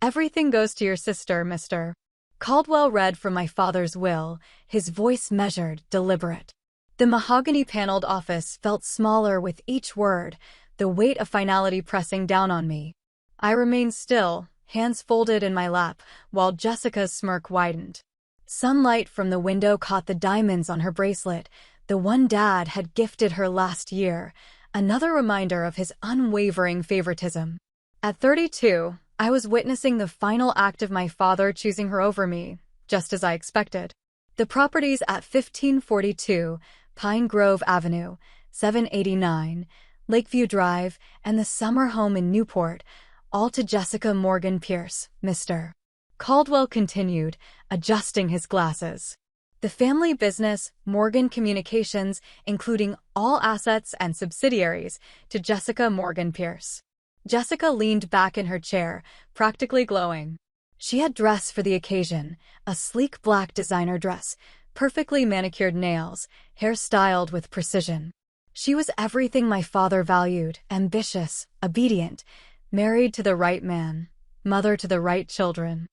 Everything goes to your sister, Mr. Caldwell read from my father's will, his voice measured, deliberate. The mahogany-paneled office felt smaller with each word, the weight of finality pressing down on me. I remained still, hands folded in my lap, while Jessica's smirk widened. Sunlight from the window caught the diamonds on her bracelet, the one Dad had gifted her last year, another reminder of his unwavering favoritism. At 32, I was witnessing the final act of my father choosing her over me, just as I expected. The properties at 1542, Pine Grove Avenue, 789, Lakeview Drive, and the summer home in Newport, all to Jessica Morgan Pierce, Mr. Caldwell continued, adjusting his glasses. The family business, Morgan Communications, including all assets and subsidiaries, to Jessica Morgan Pierce. Jessica leaned back in her chair, practically glowing. She had dress for the occasion, a sleek black designer dress, perfectly manicured nails, hair styled with precision. She was everything my father valued, ambitious, obedient, married to the right man, mother to the right children.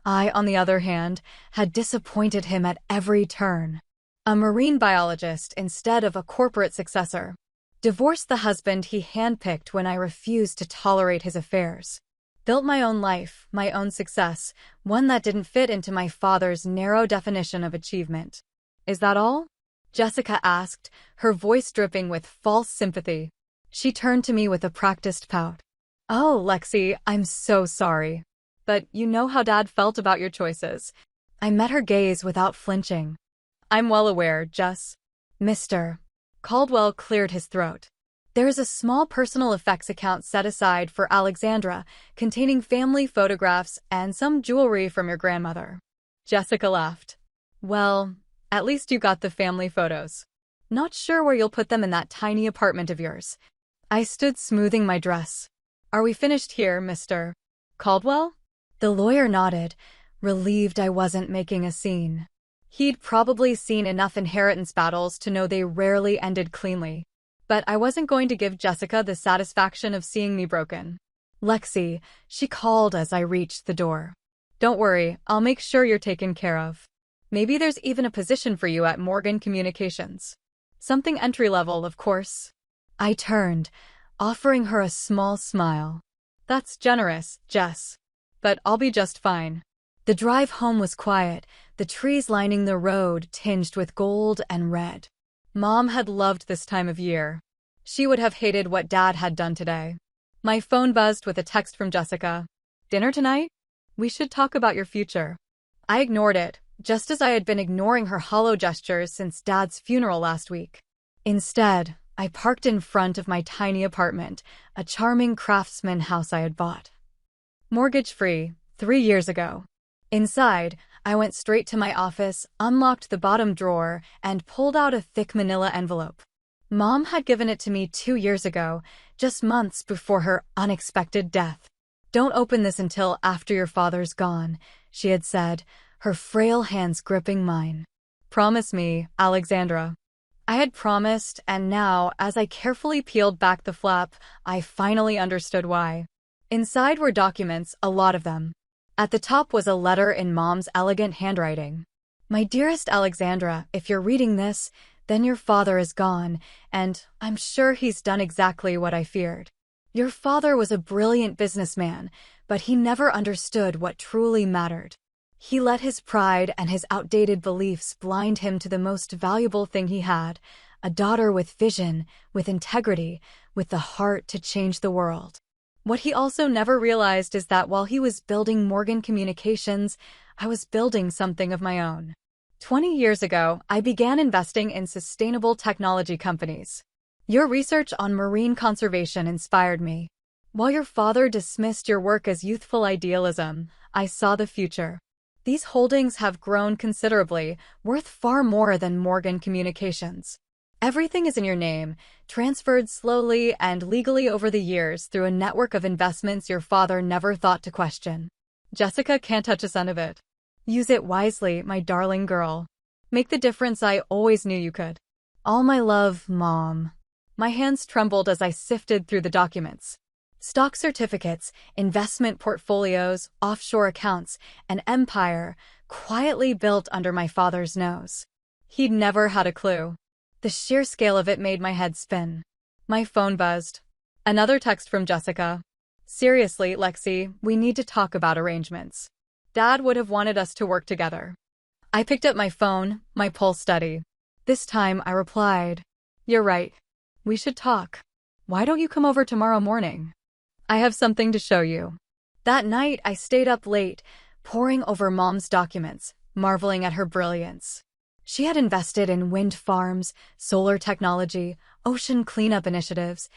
I, on the other hand, had disappointed him at every turn. A marine biologist instead of a corporate successor. Divorced the husband he handpicked when I refused to tolerate his affairs. Built my own life, my own success, one that didn't fit into my father's narrow definition of achievement. Is that all? Jessica asked, her voice dripping with false sympathy. She turned to me with a practiced pout. Oh, Lexi, I'm so sorry. But you know how Dad felt about your choices. I met her gaze without flinching. I'm well aware, Jess. Mr. Caldwell cleared his throat. There is a small personal effects account set aside for Alexandra, containing family photographs and some jewelry from your grandmother. Jessica laughed. Well, at least you got the family photos. Not sure where you'll put them in that tiny apartment of yours. I stood smoothing my dress. Are we finished here, Mr. Caldwell? The lawyer nodded, relieved I wasn't making a scene. He'd probably seen enough inheritance battles to know they rarely ended cleanly. But I wasn't going to give Jessica the satisfaction of seeing me broken. Lexi, she called as I reached the door. Don't worry, I'll make sure you're taken care of. Maybe there's even a position for you at Morgan Communications. Something entry-level, of course. I turned, offering her a small smile. That's generous, Jess. But I'll be just fine. The drive home was quiet, the trees lining the road tinged with gold and red. Mom had loved this time of year. She would have hated what Dad had done today. My phone buzzed with a text from Jessica. Dinner tonight? We should talk about your future. I ignored it, just as I had been ignoring her hollow gestures since Dad's funeral last week. Instead, I parked in front of my tiny apartment, a charming craftsman house I had bought. Mortgage-free, 3 years ago. Inside, I went straight to my office, unlocked the bottom drawer, and pulled out a thick manila envelope. Mom had given it to me 2 years ago, just months before her unexpected death. Don't open this until after your father's gone, she had said, her frail hands gripping mine. Promise me, Alexandra. I had promised, and now, as I carefully peeled back the flap, I finally understood why. Inside were documents, a lot of them. At the top was a letter in Mom's elegant handwriting. My dearest Alexandra, if you're reading this, then your father is gone, and I'm sure he's done exactly what I feared. Your father was a brilliant businessman, but he never understood what truly mattered. He let his pride and his outdated beliefs blind him to the most valuable thing he had, a daughter with vision, with integrity, with the heart to change the world. What he also never realized is that while he was building Morgan Communications, I was building something of my own. 20 years ago, I began investing in sustainable technology companies. Your research on marine conservation inspired me. While your father dismissed your work as youthful idealism, I saw the future. These holdings have grown considerably, worth far more than Morgan Communications. Everything is in your name, transferred slowly and legally over the years through a network of investments your father never thought to question. Jessica can't touch a cent of it. Use it wisely, my darling girl. Make the difference I always knew you could. All my love, Mom. My hands trembled as I sifted through the documents. Stock certificates, investment portfolios, offshore accounts, an empire quietly built under my father's nose. He'd never had a clue. The sheer scale of it made my head spin. My phone buzzed. Another text from Jessica. Seriously, Lexi, we need to talk about arrangements. Dad would have wanted us to work together. I picked up my phone, my pulse steady. This time I replied, You're right. We should talk. Why don't you come over tomorrow morning? I have something to show you. That night I stayed up late, poring over Mom's documents, marveling at her brilliance. She had invested in wind farms, solar technology, ocean cleanup initiatives,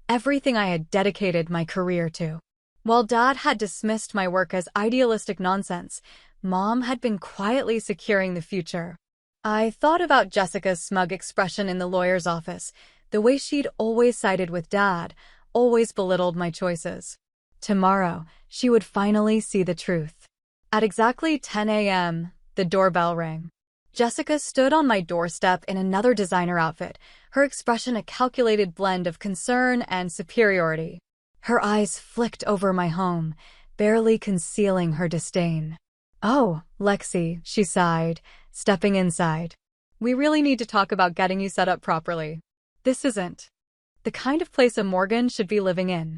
everything I had dedicated my career to. While Dad had dismissed my work as idealistic nonsense, Mom had been quietly securing the future. I thought about Jessica's smug expression in the lawyer's office, the way she'd always sided with Dad, always belittled my choices. Tomorrow, she would finally see the truth. At exactly 10 a.m., the doorbell rang. Jessica stood on my doorstep in another designer outfit, her expression a calculated blend of concern and superiority. Her eyes flicked over my home, barely concealing her disdain. Oh, Lexi, she sighed, stepping inside. We really need to talk about getting you set up properly. This isn't the kind of place a Morgan should be living in.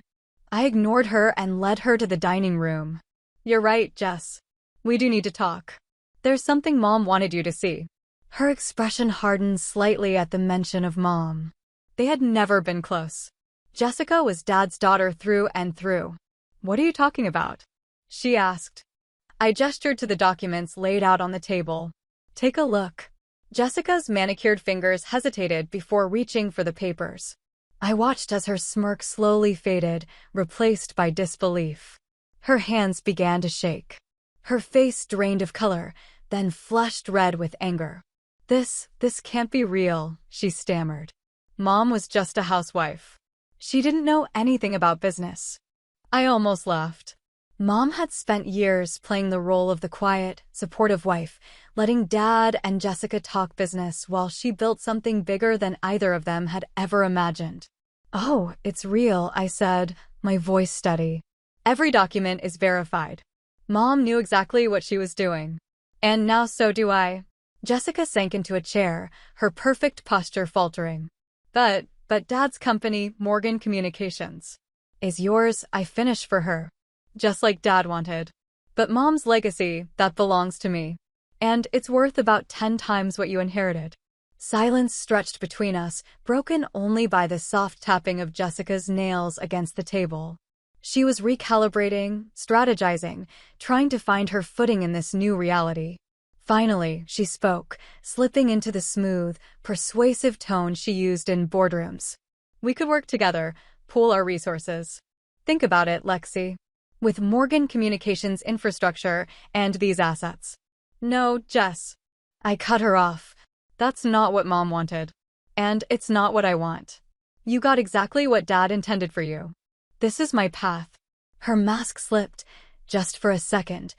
I ignored her and led her to the dining room. You're right, Jess. We do need to talk. There's something Mom wanted you to see. Her expression hardened slightly at the mention of Mom. They had never been close. Jessica was Dad's daughter through and through. What are you talking about? She asked. I gestured to the documents laid out on the table. Take a look. Jessica's manicured fingers hesitated before reaching for the papers. I watched as her smirk slowly faded, replaced by disbelief. Her hands began to shake. Her face drained of color, then flushed red with anger. This can't be real, she stammered. Mom was just a housewife. She didn't know anything about business. I almost laughed. Mom had spent years playing the role of the quiet, supportive wife, letting Dad and Jessica talk business while she built something bigger than either of them had ever imagined. Oh, it's real, I said, my voice steady. Every document is verified. Mom knew exactly what she was doing. And now so do I. Jessica sank into a chair, her perfect posture faltering. But Dad's company, Morgan Communications, is yours. I finished for her. Just like Dad wanted. But Mom's legacy, that belongs to me. And it's worth about 10 times what you inherited. Silence stretched between us, broken only by the soft tapping of Jessica's nails against the table. She was recalibrating, strategizing, trying to find her footing in this new reality. Finally, she spoke, slipping into the smooth, persuasive tone she used in boardrooms. We could work together, pool our resources. Think about it, Lexi. With Morgan Communications infrastructure and these assets. No, Jess. I cut her off. That's not what Mom wanted. And it's not what I want. You got exactly what Dad intended for you. This is my path. Her mask slipped, just for a second,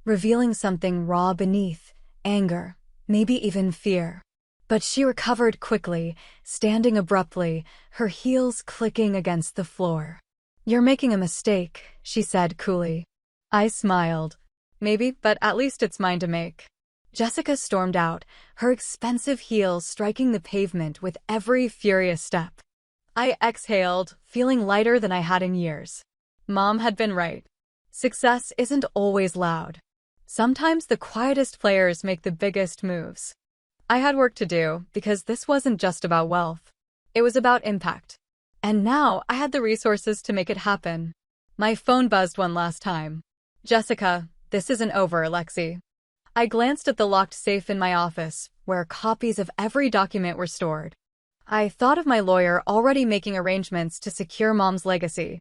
revealing something raw beneath, anger, maybe even fear. But she recovered quickly, standing abruptly, her heels clicking against the floor. You're making a mistake, she said coolly. I smiled. Maybe, but at least it's mine to make. Jessica stormed out, her expensive heels striking the pavement with every furious step. I exhaled, feeling lighter than I had in years. Mom had been right. Success isn't always loud. Sometimes the quietest players make the biggest moves. I had work to do, because this wasn't just about wealth. It was about impact. And now I had the resources to make it happen. My phone buzzed one last time. Jessica, this isn't over, Lexi. I glanced at the locked safe in my office, where copies of every document were stored. I thought of my lawyer already making arrangements to secure Mom's legacy.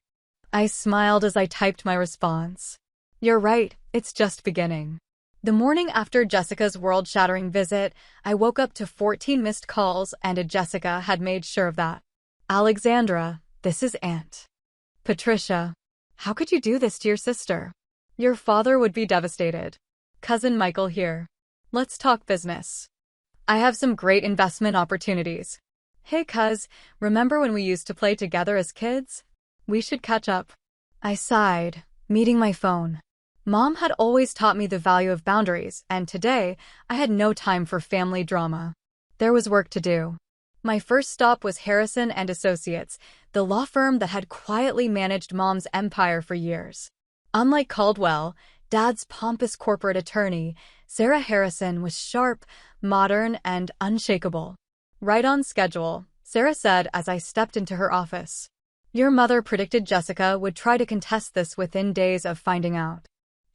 I smiled as I typed my response. You're right, it's just beginning. The morning after Jessica's world-shattering visit, I woke up to 14 missed calls, and a Jessica had made sure of that. Alexandra, this is Aunt Patricia. How could you do this to your sister? Your father would be devastated. Cousin Michael here. Let's talk business. I have some great investment opportunities. Hey cuz, remember when we used to play together as kids? We should catch up. I sighed, meeting my phone. Mom had always taught me the value of boundaries, and today, I had no time for family drama. There was work to do. My first stop was Harrison and Associates, the law firm that had quietly managed Mom's empire for years. Unlike Caldwell, Dad's pompous corporate attorney, Sarah Harrison was sharp, modern, and unshakable. Right on schedule, Sarah said as I stepped into her office. Your mother predicted Jessica would try to contest this within days of finding out.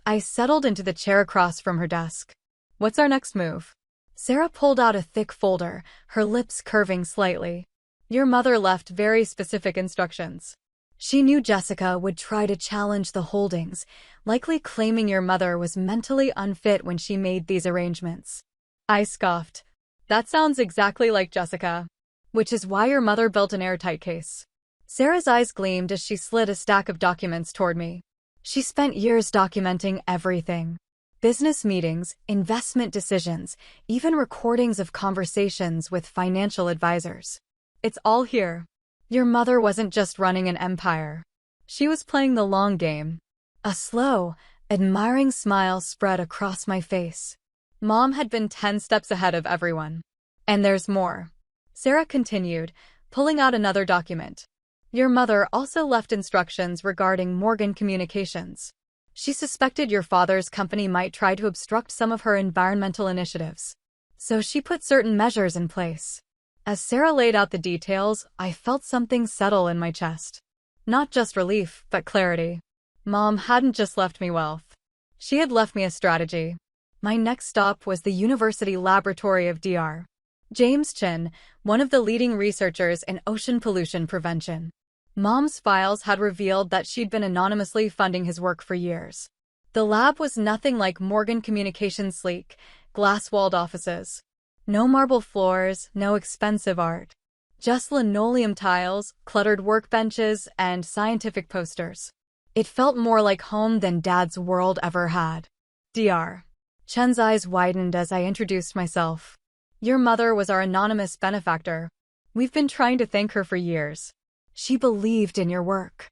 I settled into the chair across from her desk. What's our next move? Sarah pulled out a thick folder, her lips curving slightly. Your mother left very specific instructions. She knew Jessica would try to challenge the holdings, likely claiming your mother was mentally unfit when she made these arrangements. I scoffed. That sounds exactly like Jessica. Which is why your mother built an airtight case. Sarah's eyes gleamed as she slid a stack of documents toward me. She spent years documenting everything. Business meetings, investment decisions, even recordings of conversations with financial advisors. It's all here. Your mother wasn't just running an empire. She was playing the long game. A slow, admiring smile spread across my face. Mom had been 10 steps ahead of everyone. And there's more. Sarah continued, pulling out another document. Your mother also left instructions regarding Morgan Communications. She suspected your father's company might try to obstruct some of her environmental initiatives. So she put certain measures in place. As Sarah laid out the details, I felt something settle in my chest. Not just relief, but clarity. Mom hadn't just left me wealth. She had left me a strategy. My next stop was the University Laboratory of Dr. James Chin, one of the leading researchers in ocean pollution prevention. Mom's files had revealed that she'd been anonymously funding his work for years. The lab was nothing like Morgan Communications' sleek, glass-walled offices. No marble floors, no expensive art. Just linoleum tiles, cluttered workbenches, and scientific posters. It felt more like home than Dad's world ever had. Dr. Chen's eyes widened as I introduced myself. Your mother was our anonymous benefactor. We've been trying to thank her for years. She believed in your work,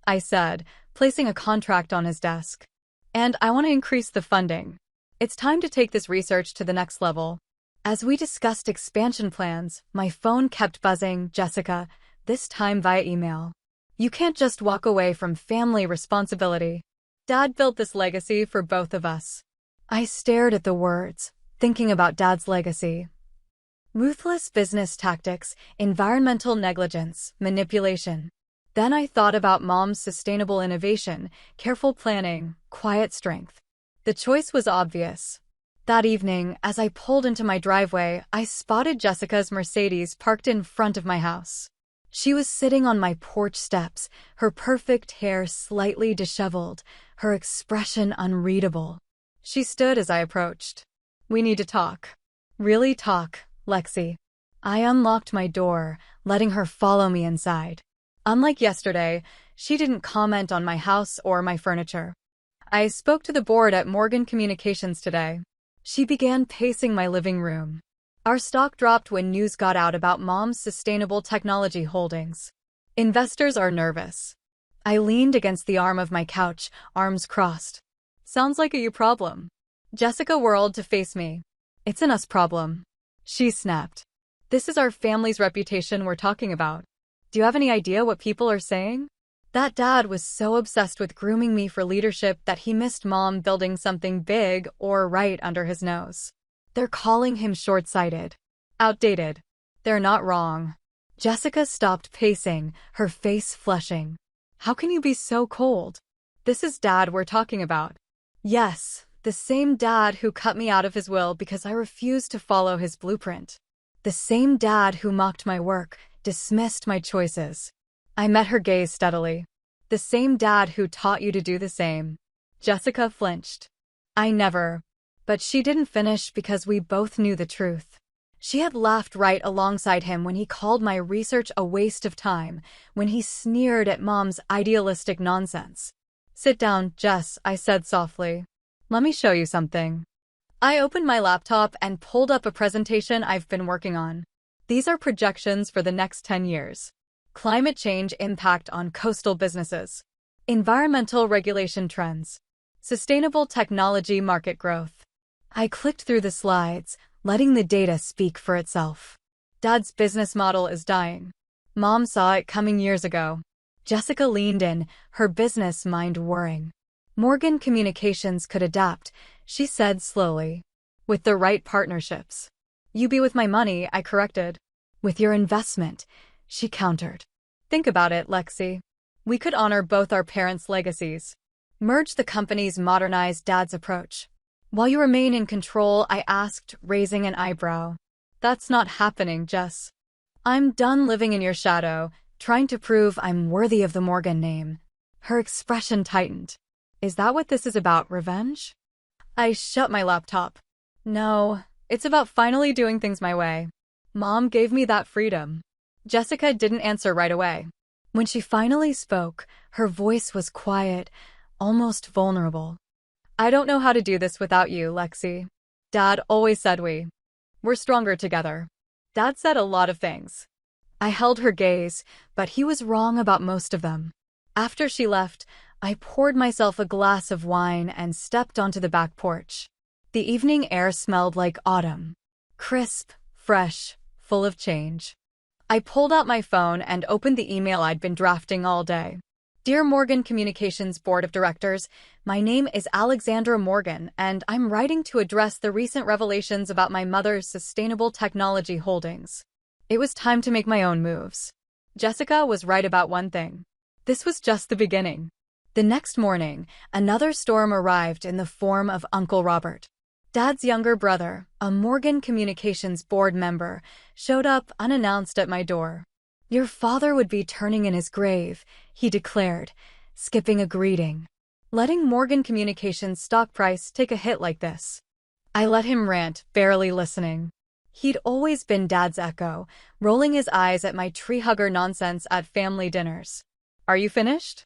I said, placing a contract on his desk. And I want to increase the funding. It's time to take this research to the next level. As we discussed expansion plans, my phone kept buzzing, Jessica, this time via email. You can't just walk away from family responsibility. Dad built this legacy for both of us. I stared at the words, thinking about Dad's legacy. Ruthless business tactics, environmental negligence, manipulation. Then I thought about Mom's sustainable innovation, careful planning, quiet strength. The choice was obvious. That evening, as I pulled into my driveway, I spotted Jessica's Mercedes parked in front of my house. She was sitting on my porch steps, her perfect hair slightly disheveled, her expression unreadable. She stood as I approached. We need to talk. Really talk, Lexi. I unlocked my door, letting her follow me inside. Unlike yesterday, she didn't comment on my house or my furniture. I spoke to the board at Morgan Communications today. She began pacing my living room. Our stock dropped when news got out about Mom's sustainable technology holdings. Investors are nervous. I leaned against the arm of my couch, arms crossed. Sounds like a you problem. Jessica whirled to face me. It's an us problem. She snapped. This is our family's reputation we're talking about. Do you have any idea what people are saying? That Dad was so obsessed with grooming me for leadership that he missed Mom building something big or right under his nose. They're calling him short-sighted. Outdated. They're not wrong. Jessica stopped pacing, her face flushing. How can you be so cold? This is Dad we're talking about. Yes, the same Dad who cut me out of his will because I refused to follow his blueprint. The same Dad who mocked my work, dismissed my choices. I met her gaze steadily. The same Dad who taught you to do the same. Jessica flinched. I never. But she didn't finish because we both knew the truth. She had laughed right alongside him when he called my research a waste of time, when he sneered at Mom's idealistic nonsense. Sit down, Jess, I said softly. Let me show you something. I opened my laptop and pulled up a presentation I've been working on. These are projections for the next 10 years. Climate change impact on coastal businesses. Environmental regulation trends. Sustainable technology market growth. I clicked through the slides, letting the data speak for itself. Dad's business model is dying. Mom saw it coming years ago. Jessica leaned in, her business mind whirring. Morgan Communications could adapt, she said slowly. With the right partnerships. You be with my money, I corrected. With your investment, she countered. Think about it, Lexi. We could honor both our parents' legacies. Merge the companies, modernize Dad's approach. While you remain in control, I asked, raising an eyebrow. That's not happening, Jess. I'm done living in your shadow, trying to prove I'm worthy of the Morgan name. Her expression tightened. Is that what this is about, revenge? I shut my laptop. No, it's about finally doing things my way. Mom gave me that freedom. Jessica didn't answer right away. When she finally spoke, her voice was quiet, almost vulnerable. I don't know how to do this without you, Lexi. Dad always said we're stronger together. Dad said a lot of things. I held her gaze, but he was wrong about most of them. After she left, I poured myself a glass of wine and stepped onto the back porch. The evening air smelled like autumn. Crisp, fresh, full of change. I pulled out my phone and opened the email I'd been drafting all day. Dear Morgan Communications Board of Directors, my name is Alexandra Morgan, and I'm writing to address the recent revelations about my mother's sustainable technology holdings. It was time to make my own moves. Jessica was right about one thing. This was just the beginning. The next morning, another storm arrived in the form of Uncle Robert. Dad's younger brother, a Morgan Communications board member, showed up unannounced at my door. Your father would be turning in his grave, he declared, skipping a greeting. Letting Morgan Communications stock price take a hit like this. I let him rant, barely listening. He'd always been Dad's echo, rolling his eyes at my tree-hugger nonsense at family dinners. Are you finished?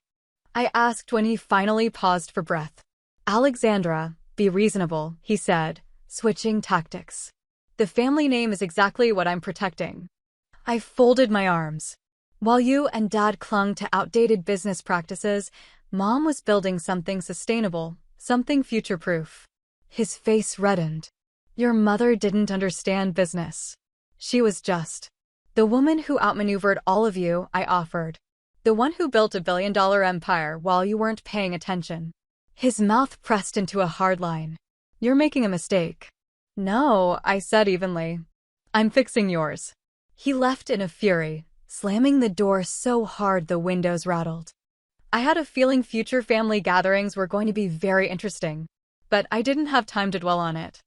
I asked when he finally paused for breath. Alexandra, be reasonable, he said, switching tactics. The family name is exactly what I'm protecting. I folded my arms. While you and Dad clung to outdated business practices, Mom was building something sustainable, something future-proof. His face reddened. Your mother didn't understand business. She was just the woman who outmaneuvered all of you, I offered. The one who built a billion-dollar empire while you weren't paying attention. His mouth pressed into a hard line. You're making a mistake. No, I said evenly. I'm fixing yours. He left in a fury, slamming the door so hard the windows rattled. I had a feeling future family gatherings were going to be very interesting, but I didn't have time to dwell on it.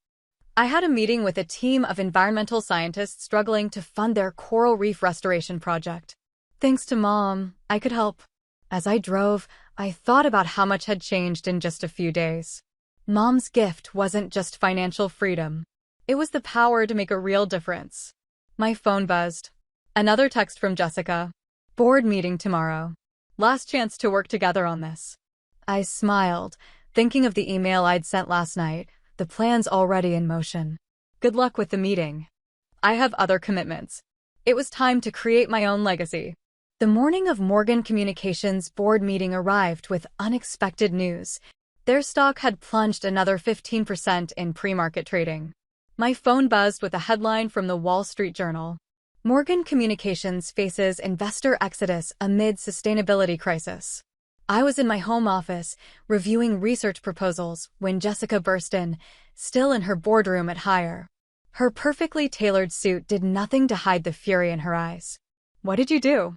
I had a meeting with a team of environmental scientists struggling to fund their coral reef restoration project. Thanks to Mom, I could help. As I drove, I thought about how much had changed in just a few days. Mom's gift wasn't just financial freedom. It was the power to make a real difference. My phone buzzed. Another text from Jessica. Board meeting tomorrow. Last chance to work together on this. I smiled, thinking of the email I'd sent last night, the plans already in motion. Good luck with the meeting. I have other commitments. It was time to create my own legacy. The morning of Morgan Communications' board meeting arrived with unexpected news. Their stock had plunged another 15% in pre-market trading. My phone buzzed with a headline from the Wall Street Journal. Morgan Communications faces investor exodus amid sustainability crisis. I was in my home office, reviewing research proposals, when Jessica burst in, still in her boardroom at Hire. Her perfectly tailored suit did nothing to hide the fury in her eyes. What did you do?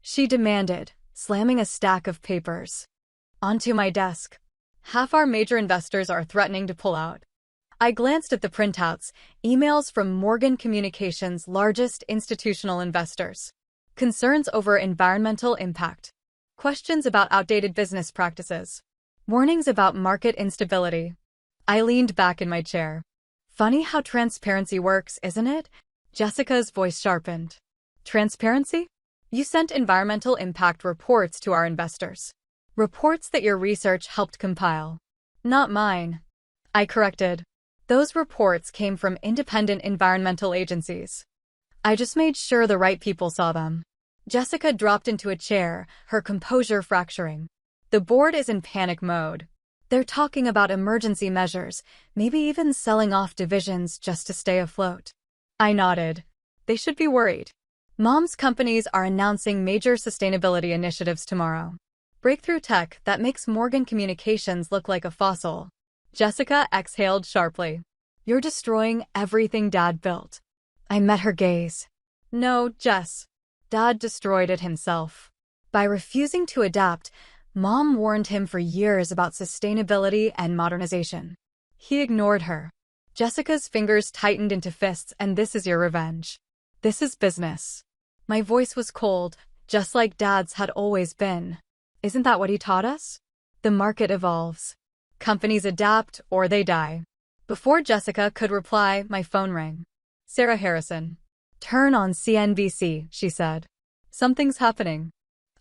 She demanded, slamming a stack of papers onto my desk. Half our major investors are threatening to pull out. I glanced at the printouts, emails from Morgan Communications' largest institutional investors. Concerns over environmental impact. Questions about outdated business practices. Warnings about market instability. I leaned back in my chair. Funny how transparency works, isn't it? Jessica's voice sharpened. Transparency? You sent environmental impact reports to our investors. Reports that your research helped compile. Not mine. I corrected. Those reports came from independent environmental agencies. I just made sure the right people saw them. Jessica dropped into a chair, her composure fracturing. The board is in panic mode. They're talking about emergency measures, maybe even selling off divisions just to stay afloat. I nodded. They should be worried. Mom's companies are announcing major sustainability initiatives tomorrow. Breakthrough tech that makes Morgan Communications look like a fossil. Jessica exhaled sharply. You're destroying everything Dad built. I met her gaze. No, Jess. Dad destroyed it himself. By refusing to adapt, Mom warned him for years about sustainability and modernization. He ignored her. Jessica's fingers tightened into fists, and this is your revenge. This is business. My voice was cold, just like Dad's had always been. Isn't that what he taught us? The market evolves. Companies adapt or they die. Before Jessica could reply, my phone rang. Sarah Harrison. Turn on CNBC, she said. Something's happening.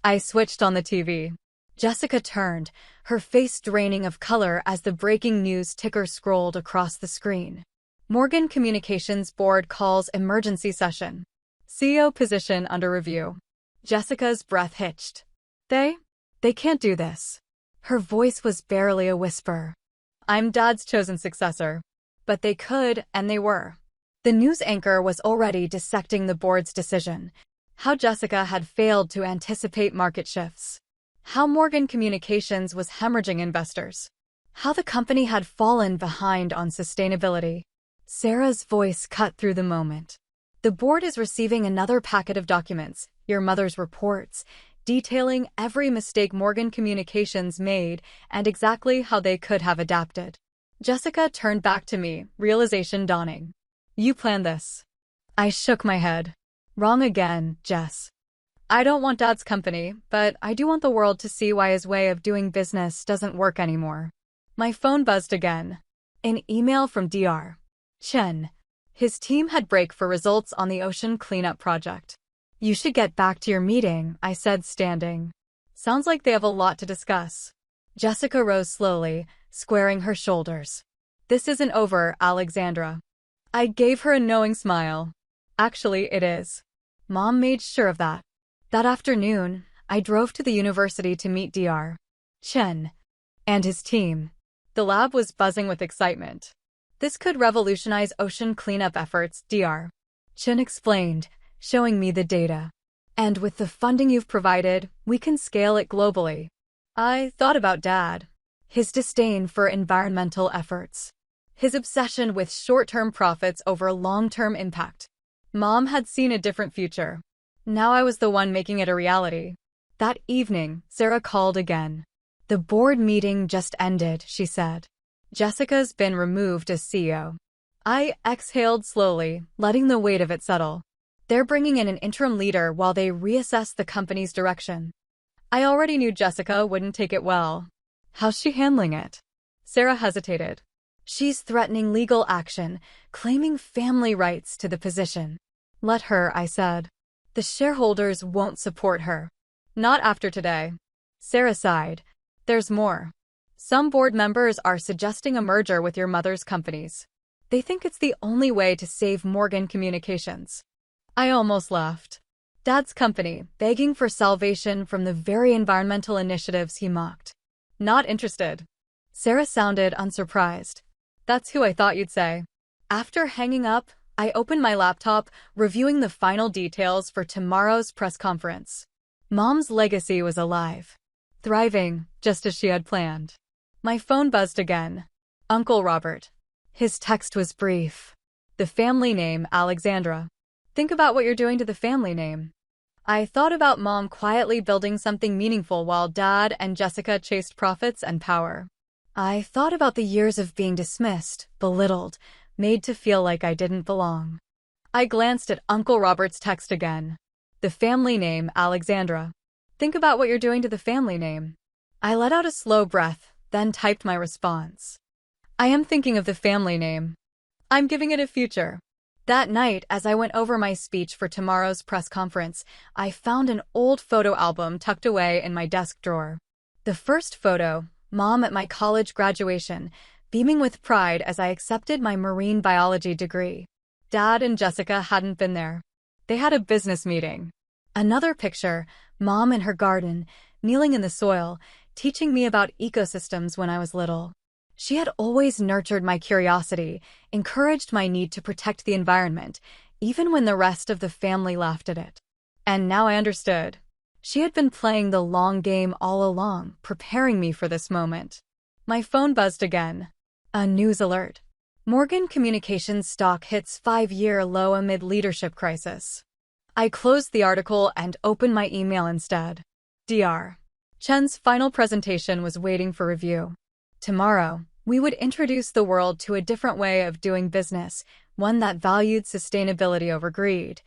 I switched on the TV. Jessica turned, her face draining of color as the breaking news ticker scrolled across the screen. Morgan Communications Board calls emergency session. CEO position under review. Jessica's breath hitched. They can't do this. Her voice was barely a whisper. I'm Dad's chosen successor. But they could, and they were. The news anchor was already dissecting the board's decision. How Jessica had failed to anticipate market shifts. How Morgan Communications was hemorrhaging investors. How the company had fallen behind on sustainability. Sarah's voice cut through the moment. The board is receiving another packet of documents, your mother's reports, detailing every mistake Morgan Communications made and exactly how they could have adapted. Jessica turned back to me, realization dawning. You planned this. I shook my head. Wrong again, Jess. I don't want Dad's company, but I do want the world to see why his way of doing business doesn't work anymore. My phone buzzed again. An email from Dr. Chen. His team had break for results on the ocean cleanup project. You should get back to your meeting, I said, standing. Sounds like they have a lot to discuss. Jessica rose slowly, squaring her shoulders. This isn't over, Alexandra. I gave her a knowing smile. Actually, it is. Mom made sure of that. That afternoon, I drove to the university to meet Dr. Chen and his team. The lab was buzzing with excitement. This could revolutionize ocean cleanup efforts, Dr. Chen explained, showing me the data. And with the funding you've provided, we can scale it globally. I thought about Dad. His disdain for environmental efforts. His obsession with short-term profits over long-term impact. Mom had seen a different future. Now I was the one making it a reality. That evening, Sarah called again. The board meeting just ended, she said. Jessica's been removed as CEO. I exhaled slowly, letting the weight of it settle. They're bringing in an interim leader while they reassess the company's direction. I already knew Jessica wouldn't take it well. How's she handling it? Sarah hesitated. She's threatening legal action, claiming family rights to the position. Let her, I said. The shareholders won't support her. Not after today. Sarah sighed. There's more. Some board members are suggesting a merger with your mother's companies. They think it's the only way to save Morgan Communications. I almost laughed. Dad's company, begging for salvation from the very environmental initiatives he mocked. Not interested. Sarah sounded unsurprised. That's who I thought you'd say. After hanging up, I opened my laptop, reviewing the final details for tomorrow's press conference. Mom's legacy was alive. Thriving, just as she had planned. My phone buzzed again. Uncle Robert. His text was brief. The family name, Alexandra. Think about what you're doing to the family name. I thought about Mom quietly building something meaningful while Dad and Jessica chased profits and power. I thought about the years of being dismissed, belittled, made to feel like I didn't belong. I glanced at Uncle Robert's text again. The family name, Alexandra. Think about what you're doing to the family name. I let out a slow breath, then typed my response. I am thinking of the family name. I'm giving it a future. That night, as I went over my speech for tomorrow's press conference, I found an old photo album tucked away in my desk drawer. The first photo, Mom at my college graduation, beaming with pride as I accepted my marine biology degree. Dad and Jessica hadn't been there. They had a business meeting. Another picture, Mom in her garden, kneeling in the soil, teaching me about ecosystems when I was little. She had always nurtured my curiosity, encouraged my need to protect the environment, even when the rest of the family laughed at it. And now I understood. She had been playing the long game all along, preparing me for this moment. My phone buzzed again. A news alert. Morgan Communications stock hits 5-year low amid leadership crisis. I closed the article and opened my email instead. Dr. Chen's final presentation was waiting for review. Tomorrow, we would introduce the world to a different way of doing business, one that valued sustainability over greed,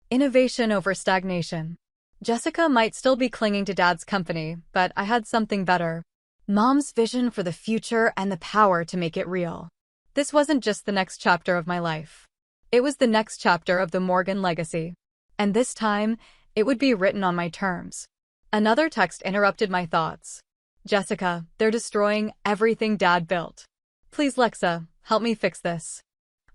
innovation over stagnation. Jessica might still be clinging to Dad's company, but I had something better. Mom's vision for the future and the power to make it real. This wasn't just the next chapter of my life. It was the next chapter of the Morgan legacy. And this time, it would be written on my terms. Another text interrupted my thoughts. Jessica, they're destroying everything Dad built. Please, Lexa, help me fix this.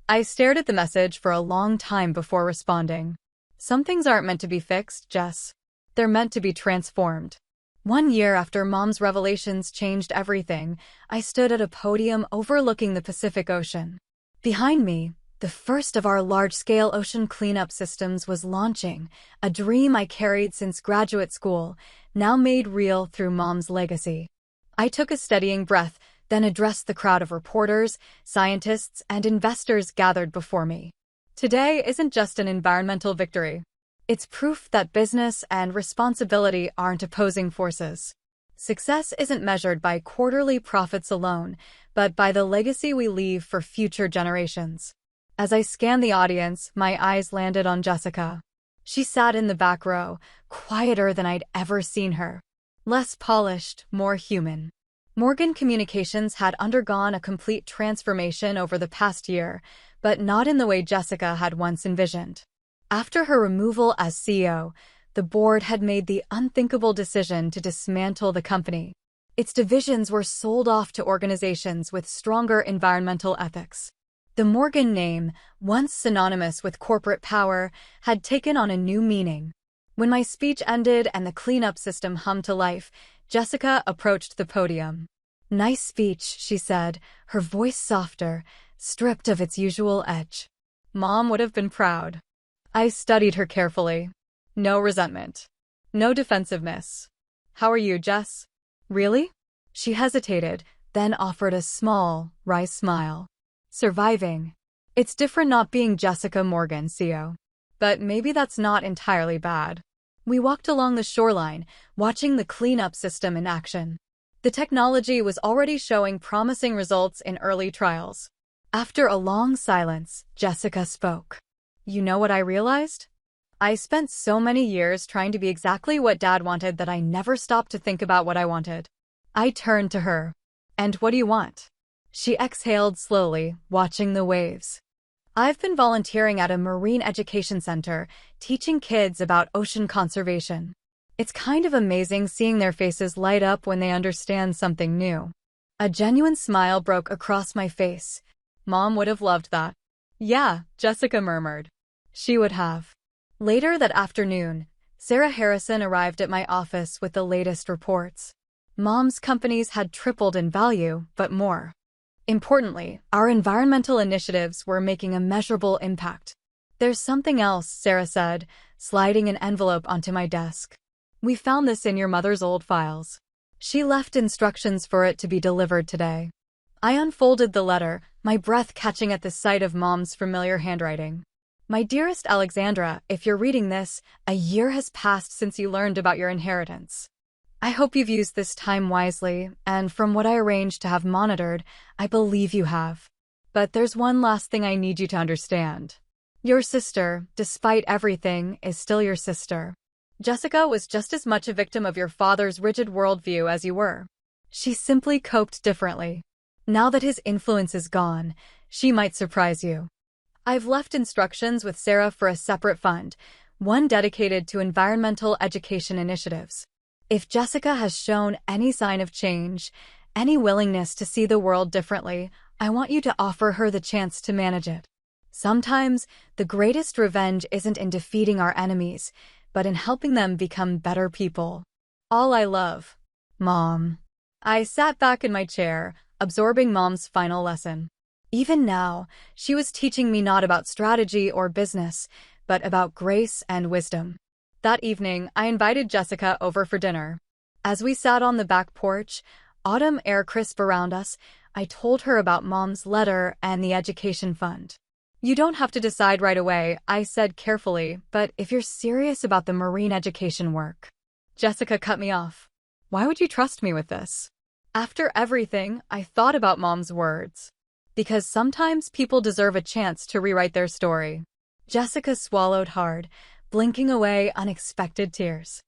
I stared at the message for a long time before responding. Some things aren't meant to be fixed, Jess. They're meant to be transformed. 1 year after Mom's revelations changed everything, I stood at a podium overlooking the Pacific Ocean. Behind me, the first of our large-scale ocean cleanup systems was launching, a dream I carried since graduate school, now made real through Mom's legacy. I took a steadying breath, then addressed the crowd of reporters, scientists, and investors gathered before me. Today isn't just an environmental victory. It's proof that business and responsibility aren't opposing forces. Success isn't measured by quarterly profits alone, but by the legacy we leave for future generations. As I scanned the audience, my eyes landed on Jessica. She sat in the back row, quieter than I'd ever seen her. Less polished, more human. Morgan Communications had undergone a complete transformation over the past year, but not in the way Jessica had once envisioned. After her removal as CEO, the board had made the unthinkable decision to dismantle the company. Its divisions were sold off to organizations with stronger environmental ethics. The Morgan name, once synonymous with corporate power, had taken on a new meaning. When my speech ended and the cleanup system hummed to life, Jessica approached the podium. "Nice speech," she said, her voice softer, stripped of its usual edge. Mom would have been proud. I studied her carefully. No resentment. No defensiveness. "How are you, Jess?" "Really?" She hesitated, then offered a small, wry smile. "Surviving. It's different not being Jessica Morgan, CEO. But maybe that's not entirely bad." We walked along the shoreline, watching the cleanup system in action. The technology was already showing promising results in early trials. After a long silence, Jessica spoke. "You know what I realized? I spent so many years trying to be exactly what Dad wanted that I never stopped to think about what I wanted." I turned to her. "And what do you want?" She exhaled slowly, watching the waves. "I've been volunteering at a marine education center, teaching kids about ocean conservation. It's kind of amazing seeing their faces light up when they understand something new." A genuine smile broke across my face. Mom would have loved that. "Yeah," Jessica murmured. She would have. Later that afternoon, Sarah Harrison arrived at my office with the latest reports. Mom's companies had tripled in value, but more. Importantly, our environmental initiatives were making a measurable impact. "There's something else," Sarah said, sliding an envelope onto my desk. "We found this in your mother's old files. She left instructions for it to be delivered today." I unfolded the letter, my breath catching at the sight of Mom's familiar handwriting. "My dearest Alexandra, if you're reading this, a year has passed since you learned about your inheritance. I hope you've used this time wisely, and from what I arranged to have monitored, I believe you have. But there's one last thing I need you to understand. Your sister, despite everything, is still your sister. Jessica was just as much a victim of your father's rigid worldview as you were. She simply coped differently. Now that his influence is gone, she might surprise you. I've left instructions with Sarah for a separate fund, one dedicated to environmental education initiatives. If Jessica has shown any sign of change, any willingness to see the world differently, I want you to offer her the chance to manage it. Sometimes, the greatest revenge isn't in defeating our enemies, but in helping them become better people. All I love." Mom. I sat back in my chair, absorbing Mom's final lesson. Even now, she was teaching me not about strategy or business, but about grace and wisdom. That evening, I invited Jessica over for dinner. As we sat on the back porch, autumn air crisp around us, I told her about Mom's letter and the education fund. You don't have to decide right away, I said carefully, but if you're serious about the marine education work. Jessica cut me off. Why would you trust me with this? After everything, I thought about Mom's words. Because sometimes people deserve a chance to rewrite their story. Jessica swallowed hard, blinking away unexpected tears.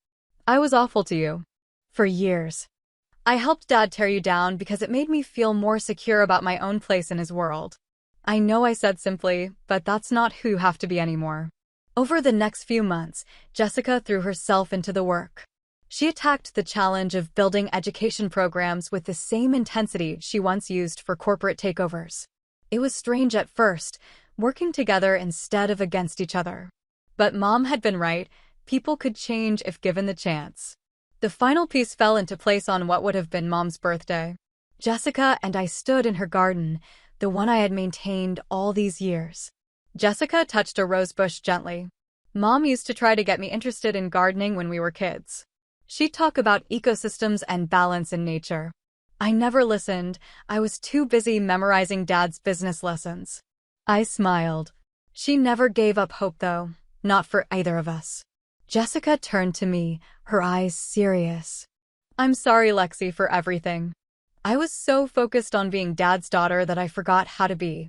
I was awful to you. For years. I helped Dad tear you down because it made me feel more secure about my own place in his world. I know I said simply, but that's not who you have to be anymore. Over the next few months, Jessica threw herself into the work. She attacked the challenge of building education programs with the same intensity she once used for corporate takeovers. It was strange at first, working together instead of against each other. But Mom had been right, people could change if given the chance. The final piece fell into place on what would have been Mom's birthday. Jessica and I stood in her garden, the one I had maintained all these years. Jessica touched a rosebush gently. Mom used to try to get me interested in gardening when we were kids. She'd talk about ecosystems and balance in nature. I never listened. I was too busy memorizing Dad's business lessons. I smiled. She never gave up hope, though. Not for either of us. Jessica turned to me, her eyes serious. I'm sorry, Lexi, for everything. I was so focused on being Dad's daughter that I forgot how to be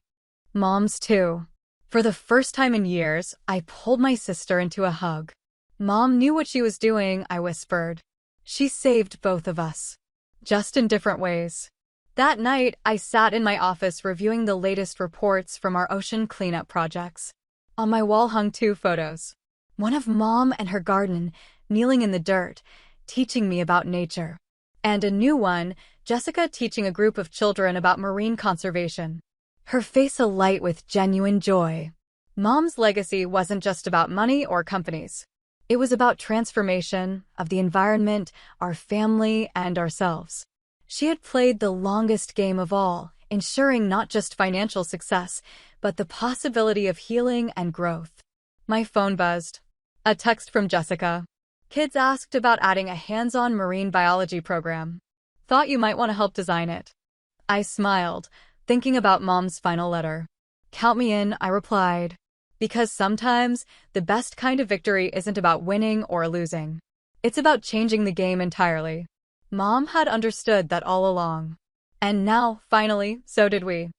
Mom's too. For the first time in years, I pulled my sister into a hug. Mom knew what she was doing, I whispered. She saved both of us. Just in different ways. That night, I sat in my office reviewing the latest reports from our ocean cleanup projects. On my wall hung 2 photos. One of Mom and her garden, kneeling in the dirt, teaching me about nature. And a new one, Jessica teaching a group of children about marine conservation. Her face alight with genuine joy. Mom's legacy wasn't just about money or companies. It was about transformation of the environment, our family, and ourselves. She had played the longest game of all, ensuring not just financial success, but the possibility of healing and growth. My phone buzzed. A text from Jessica. Kids asked about adding a hands-on marine biology program. Thought you might want to help design it. I smiled, thinking about Mom's final letter. Count me in, I replied. Because sometimes, the best kind of victory isn't about winning or losing. It's about changing the game entirely. Mom had understood that all along. And now, finally, so did we.